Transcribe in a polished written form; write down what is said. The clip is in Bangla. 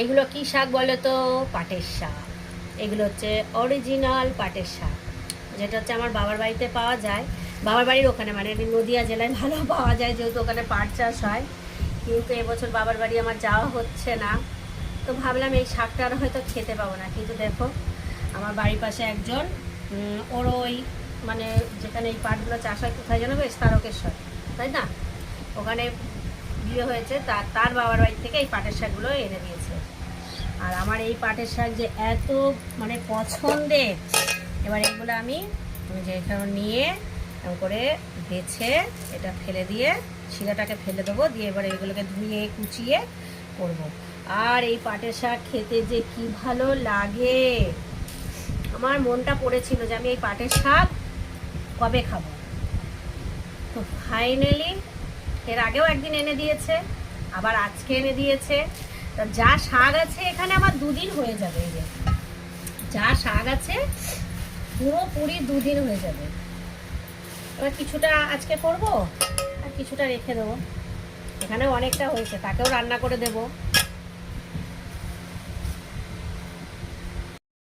এইগুলো কি শাক বলে তো? পাটের শাক। এগুলো হচ্ছে অরিজিনাল পাটের শাক, যেটা হচ্ছে আমার বাবার বাড়িতে পাওয়া যায়। বাবার বাড়ির ওখানে মানে নদিয়া জেলায় ভালো পাওয়া যায়, যেহেতু ওখানে পাট চাষ হয়। কিন্তু এবছর বাবার বাড়ি আমার যাওয়া হচ্ছে না, তো ভাবলাম এই শাকটা আর হয়তো খেতে পাবো না। কিন্তু দেখো আমার বাড়ির পাশে একজন, ওর ওই মানে যেখানে এই পাটগুলো চাষ হয়, কোথায় যেন বেশ, তারকেশ্বর, তাই না? ওখানে বিয়ে হয়েছে, তার বাবার বাড়ি থেকে এই পাটের শাকগুলো এনে দিয়েছে। আর আমার এই পাটের শাক যে এত মানে পছন্দের, এবার এগুলো আমি যে এখানে নিয়ে এরকম করে বেছে এটা ফেলে দিয়ে শিরাটাকে ফেলে দেবো, দিয়ে এবার এগুলোকে ধুয়ে কুচিয়ে করব। আর এই পাটের শাক খেতে যে কি ভালো লাগে, আমার মনটা পড়েছিল যে আমি এই পাটের শাক কবে খাবো। তো ফাইনালি এর আগেও একদিন এনে দিয়েছে, আবার আজকে এনে দিয়েছে। তো যা শাক আছে এখানে আমার 2 দিন হয়ে যাবে। এই যে যা শাক আছে পুরোপুরি 2 দিন হয়ে যাবে। এবার কিছুটা আজকে করব আর কিছুটা রেখে দেবো। এখানে অনেকটা হয়েছে, তাকেও রান্না করে দেবো।